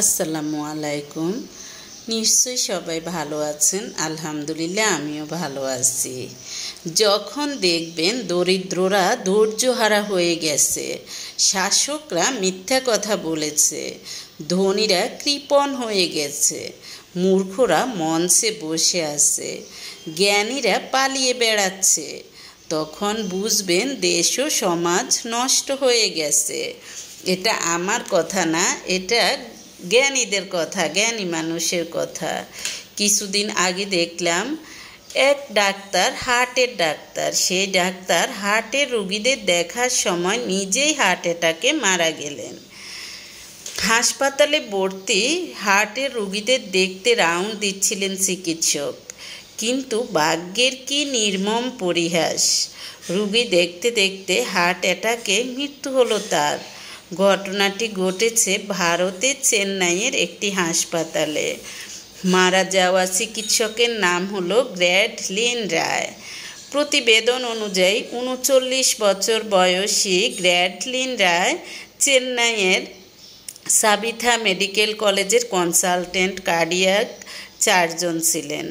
আসসালামু আলাইকুম। নিশ্চয়ই সবাই ভালো আছেন। আলহামদুলিল্লাহ আমিও ভালো আছি। যখন দেখবেন দরিদ্ররা ধৈর্যহারা হয়ে গেছে, শাসকরা মিথ্যা কথা বলেছে, ধনীরা কৃপণ হয়ে গেছে, মূর্খরা মঞ্চে বসে আছে, জ্ঞানীরা পালিয়ে বেড়াচ্ছে, তখন বুঝবেন দেশ ও সমাজ নষ্ট হয়ে গেছে। এটা আমার কথা না, এটা জ্ঞানীদের কথা, জ্ঞানী মানুষের কথা। কিছুদিন আগে দেখলাম এক ডাক্তার, হার্টের ডাক্তার, সেই ডাক্তার হার্টের রোগীদের দেখার সময় নিজেই হার্ট অ্যাটাকে মারা গেলেন। হাসপাতালে ভর্তি হার্টের রোগীদের দেখতে রাউন্ড দিচ্ছিলেন চিকিৎসক, কিন্তু ভাগ্যের কি নির্মম পরিহাস, রোগী দেখতে দেখতে হার্ট অ্যাটাকে মৃত্যু হলো তার। ঘটনাটি ঘটেছে ভারতের চেন্নাইয়ের একটি হাসপাতালে। মারা যাওয়া চিকিৎসকের নাম হলো গ্র্যাডলিন রায়। প্রতিবেদন অনুযায়ী ৩৯ বছর বয়সী গ্র্যাডলিন রায় চেন্নাইয়ের সাবিথা মেডিকেল কলেজের কনসালটেন্ট কার্ডিয়াক সার্জন ছিলেন।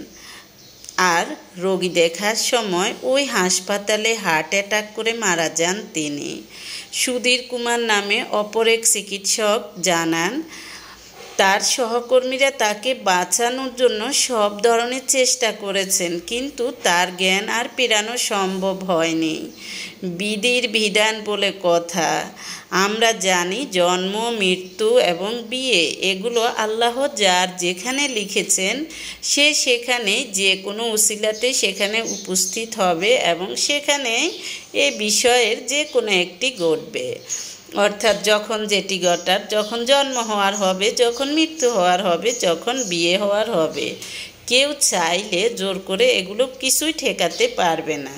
আর রোগী দেখার সময় ওই হাসপাতালে হার্ট অ্যাটাক করে মারা যান তিনি। সুধীর কুমার নামে অপর এক চিকিৎসক জানান, তার সহকর্মীরা তাকে বাঁচানোর জন্য সব ধরনের চেষ্টা করেছেন, কিন্তু তার জ্ঞান আর ফেরানো সম্ভব হয়নি। বিধির বিধান বলে কথা। আমরা জানি জন্ম, মৃত্যু এবং বিয়ে এগুলো আল্লাহ যার যেখানে লিখেছেন সে সেখানে যে কোনো উসিলাতে সেখানে উপস্থিত হবে এবং সেখানে এ বিষয়ের যে কোনো একটি ঘটবে। অর্থাৎ যখন যেটি ঘটার, যখন জন্ম হওয়ার হবে, যখন মৃত্যু হওয়ার হবে, যখন বিয়ে হওয়ার হবে, কেউ চাইলে জোর করে এগুলো কিছুই ঠেকাতে পারবে না।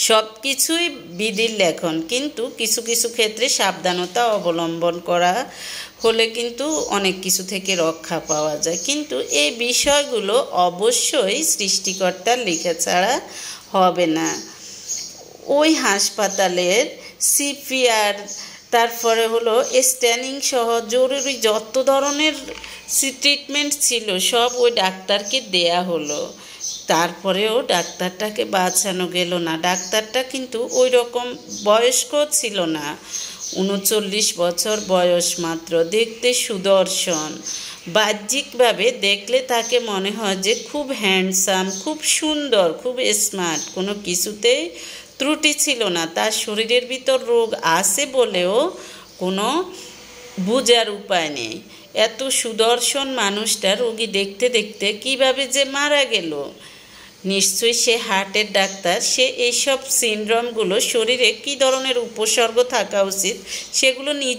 সব কিছুই বিধির লেখন, কিন্তু কিছু কিছু ক্ষেত্রে সাবধানতা অবলম্বন করা হলে কিন্তু অনেক কিছু থেকে রক্ষা পাওয়া যায়। কিন্তু এই বিষয়গুলো অবশ্যই সৃষ্টিকর্তার লেখা ছাড়া হবে না। ওই হাসপাতালের সিপিআর, তারপরে হলো স্ট্যানিং সহ জরুরি যত ধরনের ট্রিটমেন্ট ছিল সব ওই ডাক্তারকে দেয়া হলো। তারপরেও ডাক্তারটাকে বাঁচানো গেল না। ডাক্তারটা কিন্তু ওই রকম বয়স্ক ছিল না, ৩৯ বছর বয়স মাত্র, দেখতে সুদর্শন। বাহ্যিকভাবে দেখলে তাকে মনে হয় যে খুব হ্যান্ডসাম, খুব সুন্দর, খুব স্মার্ট, কোনো কিছুতেই ত্রুটি ছিল না। তার শরীরের ভিতর রোগ আছে বলেও কোনো বুঝার উপায় নেই। এত সুদর্শন মানুষটা রোগী দেখতে দেখতে কিভাবে যে মারা গেল। নিশ্চয়ই সে হার্টের ডাক্তার, সে এইসব সিনড্রোমগুলো শরীরে কী ধরনের উপসর্গ থাকা উচিত সেগুলো নিজে